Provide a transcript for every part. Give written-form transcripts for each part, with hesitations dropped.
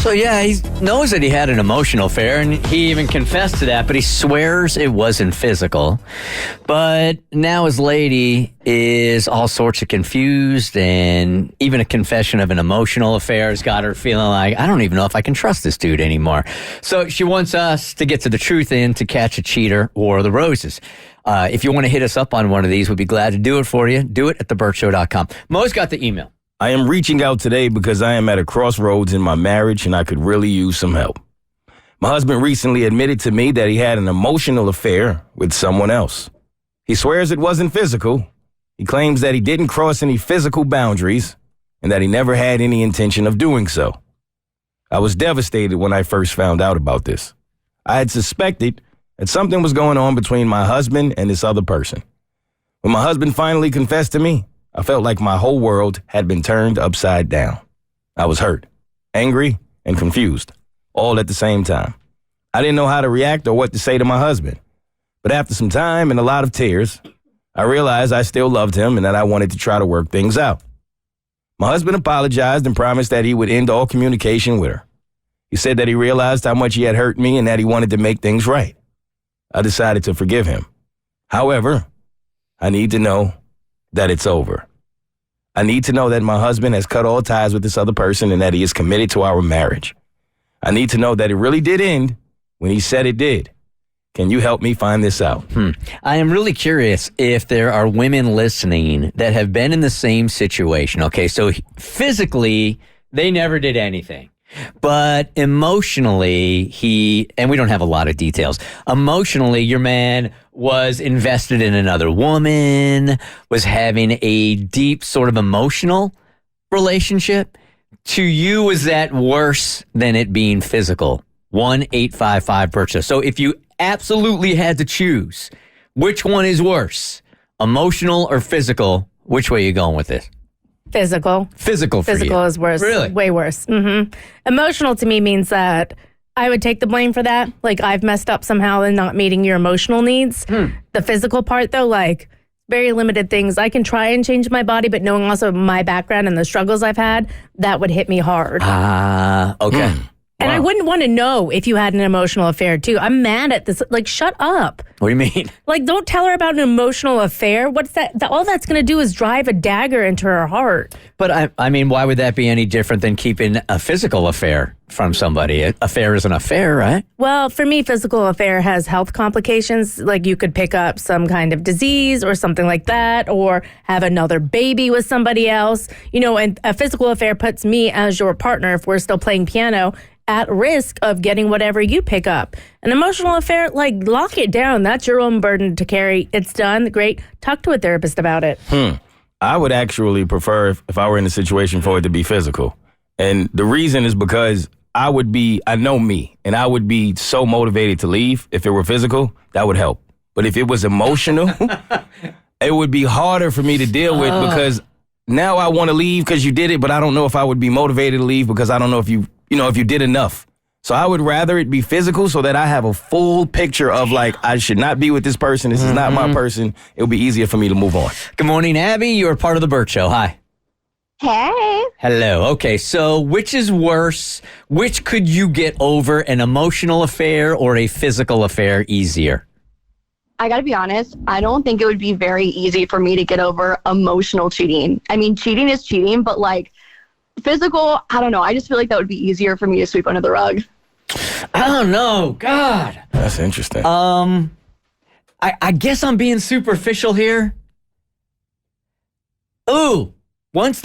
So, yeah, he knows that he had an emotional affair, and he even confessed to that, but he swears it wasn't physical. But now his lady is all sorts of confused, and even a confession of an emotional affair has got her feeling like, I don't even know if I can trust this dude anymore. So she wants us to get to the truth and to catch a cheater or the roses. If you want to hit us up on one of these, we'd be glad to do it for you. Do it at thebertshow.com. Mo's got the email. I am reaching out today because I am at a crossroads in my marriage and I could really use some help. My husband recently admitted to me that he had an emotional affair with someone else. He swears it wasn't physical. He claims that he didn't cross any physical boundaries and that he never had any intention of doing so. I was devastated when I first found out about this. I had suspected that something was going on between my husband and this other person. When my husband finally confessed to me, I felt like my whole world had been turned upside down. I was hurt, angry, and confused, all at the same time. I didn't know how to react or what to say to my husband. But after some time and a lot of tears, I realized I still loved him and that I wanted to try to work things out. My husband apologized and promised that he would end all communication with her. He said that he realized how much he had hurt me and that he wanted to make things right. I decided to forgive him. However, I need to know that it's over. I need to know that my husband has cut all ties with this other person and that he is committed to our marriage. I need to know that it really did end when he said it did. Can you help me find this out? I am really curious if there are women listening that have been in the same situation. Okay, so physically, they never did anything. But emotionally, and we don't have a lot of details. Emotionally, your man was invested in another woman, was having a deep sort of emotional relationship. To you, is that worse than it being physical? 1-855-BERT. So if you absolutely had to choose, which one is worse, emotional or physical, which way are you going with this? Physical. Physical for Physical you. is worse. Really? Way worse. Emotional to me means that I would take the blame for that. Like, I've messed up somehow in not meeting your emotional needs. The physical part, though, like, very limited things. I can try and change my body, but knowing also my background and the struggles I've had, that would hit me hard. Okay. And I wouldn't want to know if you had an emotional affair, too. I'm mad at this. Like, shut up. What do you mean? Like, don't tell her about an emotional affair. What's that? All that's going to do is drive a dagger into her heart. But, I mean, why would that be any different than keeping a physical affair from somebody? An affair is an affair, right? Well, for me, physical affair has health complications. Like, you could pick up some kind of disease or something like that, or have another baby with somebody else. You know, and a physical affair puts me as your partner, if we're still playing piano, at risk of getting whatever you pick up. An emotional affair, like, lock it down. That's your own burden to carry. It's done. Great. Talk to a therapist about it. I would actually prefer if I were in a situation for it to be physical. And the reason is because I know me, and I would be so motivated to leave. If it were physical, that would help. But if it was emotional, it would be harder for me to deal with because now I want to leave because you did it, but I don't know if I would be motivated to leave because I don't know if you did enough. So I would rather it be physical so that I have a full picture of, like, I should not be with this person. This is not my person. It would be easier for me to move on. Good morning, Abby. You're part of the Bert Show. Hi. Hey. Hello. Okay, so which is worse? Which could you get over, an emotional affair or a physical affair, easier? I gotta be honest, I don't think it would be very easy for me to get over emotional cheating. I mean, cheating is cheating, but, like, physical, I don't know. I just feel like that would be easier for me to sweep under the rug. I don't know. God. That's interesting. I guess I'm being superficial here. Ooh, when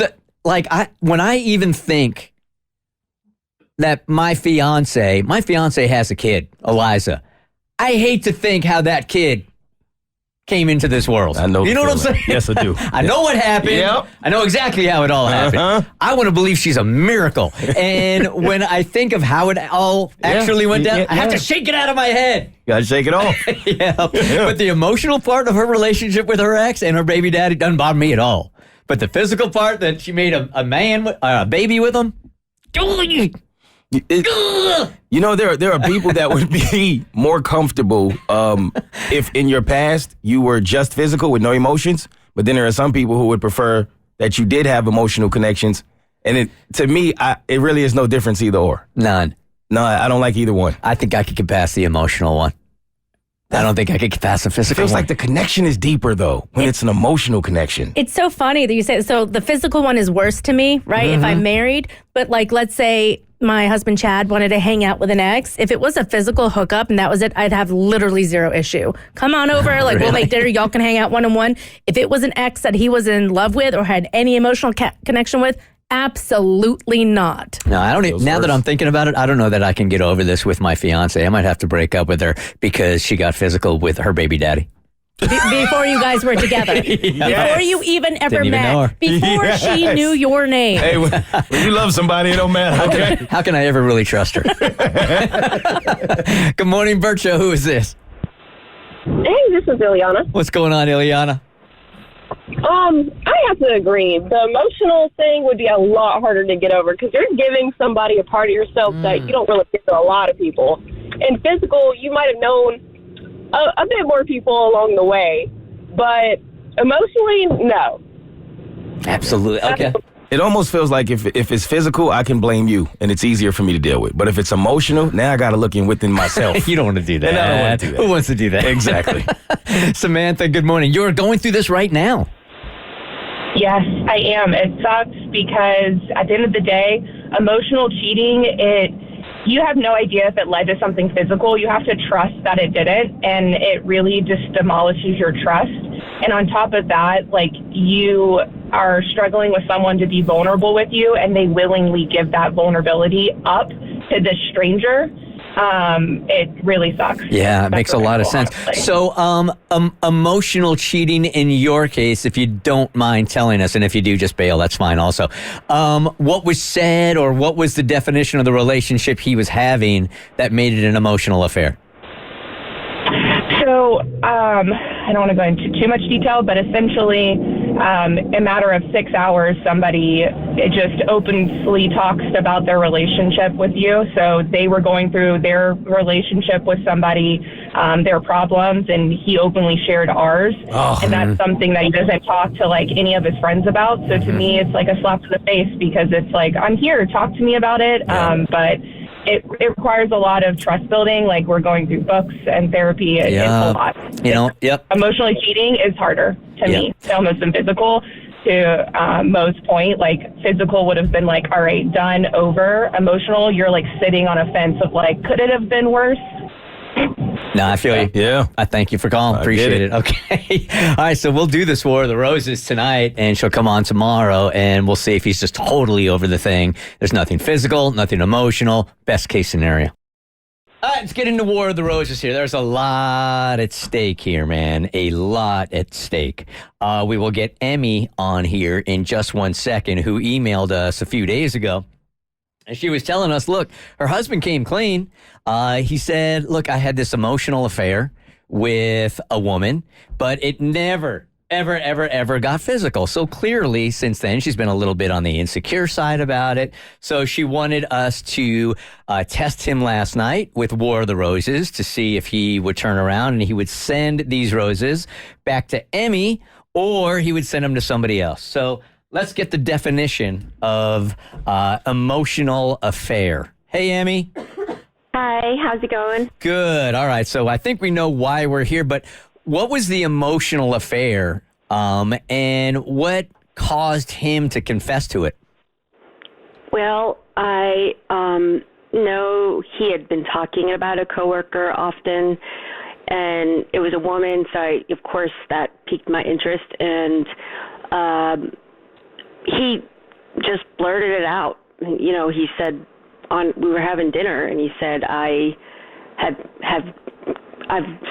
I even think that my fiance has a kid, Eliza, I hate to think how that kid came into this world. I know. You know what I'm saying? Yes, I do. I know what happened. Yep. I know exactly how it all happened. I want to believe she's a miracle. And when I think of how it all actually went down, I have to shake it out of my head. You gotta shake it off. Yeah. But the emotional part of her relationship with her ex and her baby daddy doesn't bother me at all. But the physical part that she made a baby with him, You know, there are people that would be more comfortable if in your past you were just physical with no emotions, but then there are some people who would prefer that you did have emotional connections And to me, it really is no difference either or. None. No, I don't like either one. I think I could get past the emotional one. I don't think I could get past the It physical feels one. like the connection is deeper, though, when it's an emotional connection. It's so funny that you say so. The physical one is worse to me, right? If I'm married, but like, let's say my husband Chad wanted to hang out with an ex. If it was a physical hookup and that was it, I'd have literally zero issue. Come on over, like we'll make dinner. Y'all can hang out one-on-one. If it was an ex that he was in love with or had any emotional connection with, absolutely not. No, I don't. Now that I'm thinking about it, I don't know that I can get over this with my fiance. I might have to break up with her because she got physical with her baby daddy. Before you guys were together. Before you even ever Didn't even know her. met. Before she knew your name. Hey, when you love somebody, it don't matter, okay? How can I ever really trust her? Good morning, Bert Show. Who is this? Hey, this is Ileana. What's going on, Ileana? I have to agree. The emotional thing would be a lot harder to get over because you're giving somebody a part of yourself that you don't really give to a lot of people. And physical, you might have known a bit more people along the way, but emotionally, no. Absolutely. Okay. It almost feels like if it's physical, I can blame you, and it's easier for me to deal with. But if it's emotional, now I got to look in within myself. You don't want to do that. And I don't want to do that. Who wants to do that? Exactly. Samantha, good morning. You're going through this right now. Yes, I am. It sucks because at the end of the day, emotional cheating, you have no idea if it led to something physical. You have to trust that it didn't, and it really just demolishes your trust. And on top of that, like, you are struggling with someone to be vulnerable with you, and they willingly give that vulnerability up to this stranger. It really sucks. Yeah, it makes a lot of sense. Honestly. So, emotional cheating in your case, if you don't mind telling us, and if you do, just bail, that's fine also. What was said or what was the definition of the relationship he was having that made it an emotional affair? So, I don't want to go into too much detail, but essentially, a matter of 6 hours, somebody just openly talks about their relationship with you. So they were going through their relationship with somebody, their problems, and he openly shared ours. And that's something that he doesn't talk to like any of his friends about. So to me, it's like a slap to the face because it's like, I'm here, talk to me about it. But it requires a lot of trust building. Like, we're going through books and therapy. It's a lot. Emotionally cheating is harder to me, almost than physical. To Mo's point, like, physical would have been like, all right, done, over. Emotional, you're like sitting on a fence of like, could it have been worse? No, I feel you. Yeah. I thank you for calling. Appreciate it. Okay. All right, so we'll do this War of the Roses tonight, and she'll come on tomorrow, and we'll see if he's just totally over the thing. There's nothing physical, nothing emotional. Best case scenario. All right, let's get into War of the Roses here. There's a lot at stake here, man. A lot at stake. We will get Emmy on here in just 1 second, who emailed us a few days ago. And she was telling us, look, her husband came clean. He said, look, I had this emotional affair with a woman, but it never, ever got physical. So clearly, since then, she's been a little bit on the insecure side about it. So she wanted us to test him last night with War of the Roses to see if he would turn around and he would send these roses back to Emmy, or he would send them to somebody else. So let's get the definition of emotional affair. Hey, Emmy. Hi, how's it going? Good. All right. So I think we know why we're here, but what was the emotional affair, and what caused him to confess to it? Well, I know he had been talking about a coworker often, and it was a woman, so of course that piqued my interest, and he just blurted it out. You know, he said we were having dinner, and he said, I've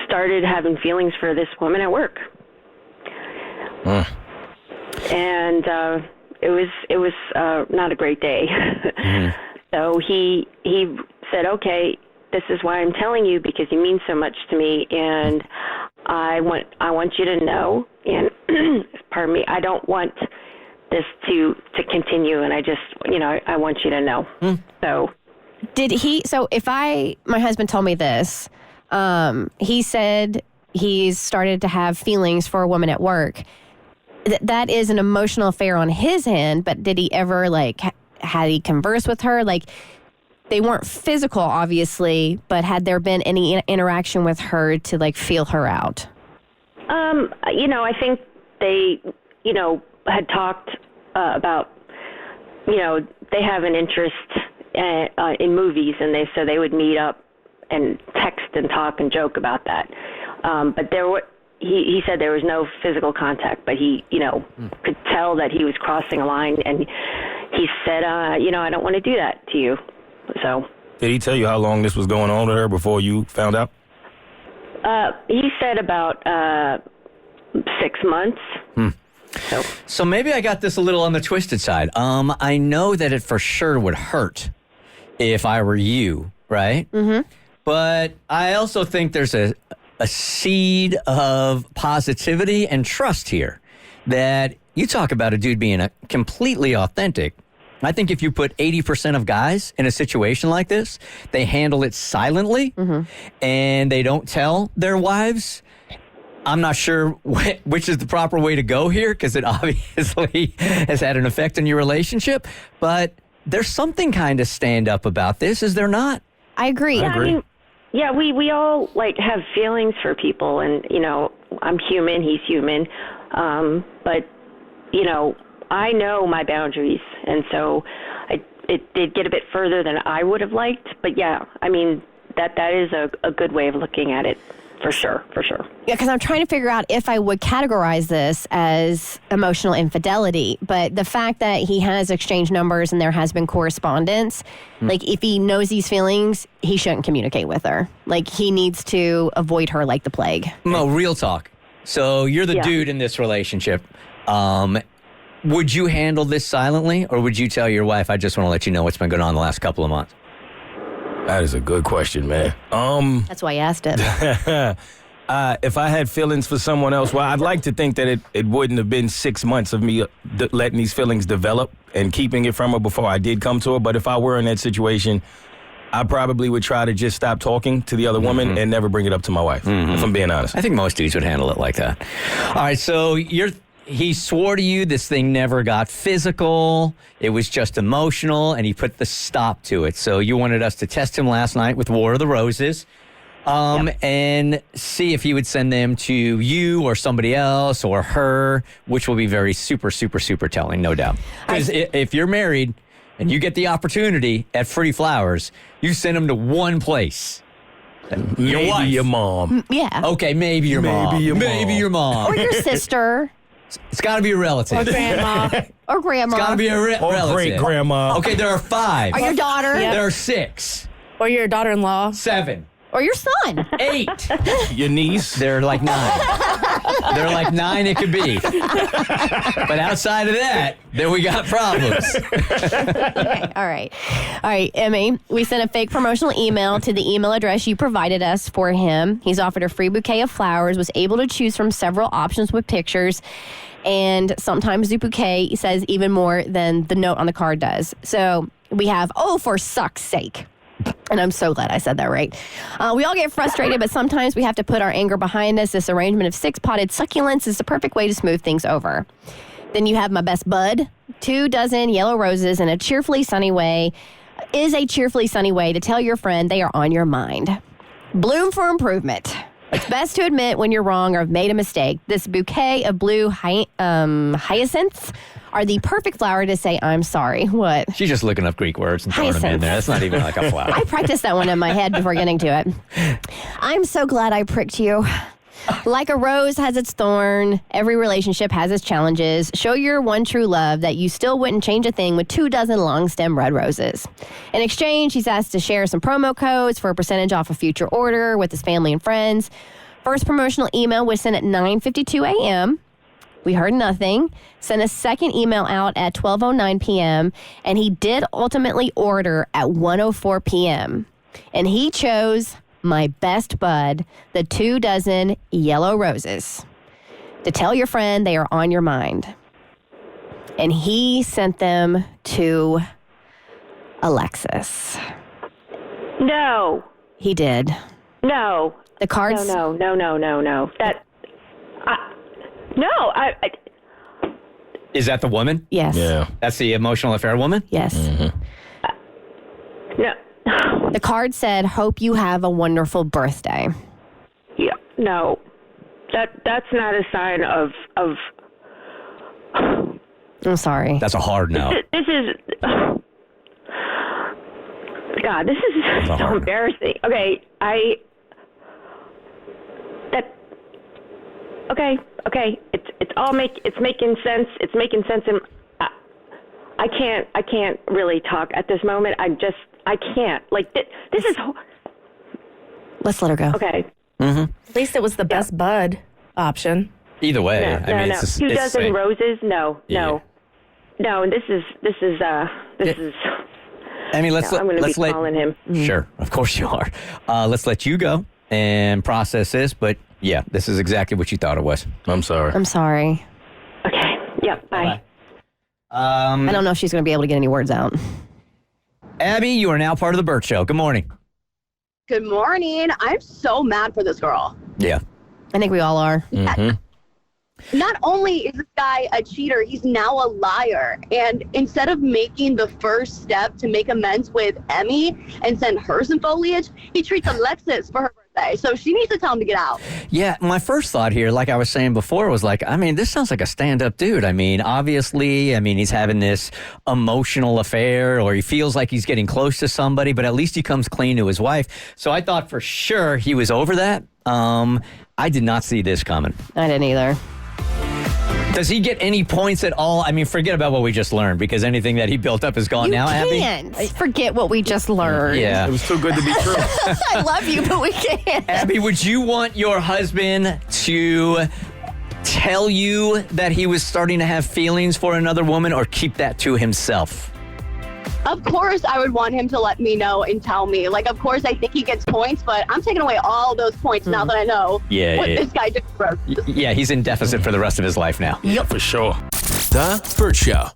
started having feelings for this woman at work. And it was not a great day. So he said, okay, this is why I'm telling you, because you mean so much to me, and I want you to know, and pardon me, I don't want this to continue, and I just, I want you to know. So my husband told me this, he said he's started to have feelings for a woman at work. That is an emotional affair on his end, but did he ever had he conversed with her? Like, they weren't physical, obviously, but had there been any interaction with her to, like, feel her out? I think they, had talked about, they have an interest in movies, and so they would meet up and text and talk and joke about that. But he said there was no physical contact, but he, could tell that he was crossing a line, and he said, I don't want to do that to you. So. Did he tell you how long this was going on with her before you found out? He said about 6 months. So maybe I got this a little on the twisted side. I know that it for sure would hurt if I were you, right? Mm-hmm. But I also think there's a seed of positivity and trust here. That you talk about a dude being completely authentic. I think if you put 80% of guys in a situation like this, they handle it silently and they don't tell their wives. I'm not sure which is the proper way to go here because it obviously has had an effect on your relationship. But there's something kind of stand up about this, is there not? I agree. Yeah, I mean, we all have feelings for people, and I'm human, he's human, but I know my boundaries, and so it did get a bit further than I would have liked. But yeah, I mean that is a good way of looking at it. For sure. Yeah, because I'm trying to figure out if I would categorize this as emotional infidelity. But the fact that he has exchanged numbers and there has been correspondence, like if he knows these feelings, he shouldn't communicate with her. Like he needs to avoid her like the plague. No, real talk. So you're the dude in this relationship. Would you handle this silently, or would you tell your wife, I just want to let you know what's been going on the last couple of months? That is a good question, man. That's why I asked it. If I had feelings for someone else, well, I'd like to think that it wouldn't have been 6 months of me letting these feelings develop and keeping it from her before I did come to her. But if I were in that situation, I probably would try to just stop talking to the other woman and never bring it up to my wife, if I'm being honest. I think most dudes would handle it like that. All right, so he swore to you this thing never got physical. It was just emotional, and he put the stop to it. So you wanted us to test him last night with War of the Roses and see if he would send them to you or somebody else or her, which will be very super, super, super telling, no doubt. Because if you're married and you get the opportunity at Free Flowers, you send them to one place. Your wife. Your mom. Yeah. Okay, maybe your mom. Maybe your mom. Or your sister. It's got to be a relative. Or grandma. Or grandma. It's got to be a Or relative. great-grandma. Okay, there are 5. Or your daughter. Yeah. There are 6. Or your daughter-in-law. 7. Or your son. 8. Your niece. They're like 9. They're like 9 it could be. But outside of that, then we got problems. Okay, all right. All right, Emmy, we sent a fake promotional email to the email address you provided us for him. He's offered a free bouquet of flowers, was able to choose from several options with pictures, and sometimes the bouquet says even more than the note on the card does. So we have, for suck's sake. And I'm so glad I said that right. We all get frustrated, but sometimes we have to put our anger behind us. This arrangement of 6 potted succulents is the perfect way to smooth things over. Then you have my best bud, 2 dozen yellow roses, and a cheerfully sunny way to tell your friend they are on your mind. Bloom for improvement. It's best to admit when you're wrong or have made a mistake. This bouquet of blue hyacinths are the perfect flower to say, I'm sorry. What? She's just looking up Greek words and throwing them in there. That's not even like a flower. I practiced that one in my head before getting to it. I'm so glad I pricked you. Like a rose has its thorn, every relationship has its challenges. Show your one true love that you still wouldn't change a thing with 2 dozen long stem red roses. In exchange, he's asked to share some promo codes for a percentage off a future order with his family and friends. First promotional email was sent at 9:52 a.m. We heard nothing. Sent a second email out at 12:09 p.m. And he did ultimately order at 1:04 p.m. And he chose my best bud, the 2 dozen yellow roses, to tell your friend they are on your mind. And he sent them to Alexis. No. He did. No. The cards. No. Is that the woman? Yes. Yeah. That's the emotional affair woman? Yes. No. The card said, "Hope you have a wonderful birthday." Yeah. No. That's not a sign of. I'm sorry. That's a hard no. This is. God, this is a so hard no. embarrassing. Okay, Okay. It's making sense. It's making sense, and I can't really talk at this moment. I can't. Like this is. Let's let her go. Okay. At least it was the best bud option. Either way, No. I mean, no. it's 2 it's dozen same. roses? No. This is. Emmy, let's I'm going to be let calling him. Sure, of course you are. Let's let you go and process this. But yeah, this is exactly what you thought it was. I'm sorry. I'm sorry. Okay. Yep. Bye. I don't know if she's going to be able to get any words out. Abby, you are now part of the Bert Show. Good morning. Good morning. I'm so mad for this girl. Yeah. I think we all are. Not only is this guy a cheater, he's now a liar. And instead of making the first step to make amends with Emmy and send her some foliage, he treats Alexis for her birthday. So she needs to tell him to get out. Yeah, my first thought here, like I was saying before, was like, I mean, this sounds like a stand-up dude. I mean, obviously, he's having this emotional affair, or he feels like he's getting close to somebody, but at least he comes clean to his wife. So I thought for sure he was over that. I did not see this coming. I didn't either. Does he get any points at all? I mean, forget about what we just learned, because anything that he built up is gone You now, Abby. can't forget what we just learned. Yeah. It was too good to be true. I love you, but we can't. Abby, would you want your husband to tell you that he was starting to have feelings for another woman, or keep that to himself? Of course, I would want him to let me know and tell me. Like, of course, I think he gets points, but I'm taking away all those points now that I know what this guy did for us. Yeah, he's in deficit for the rest of his life now. Yep, for sure. The Bert Show.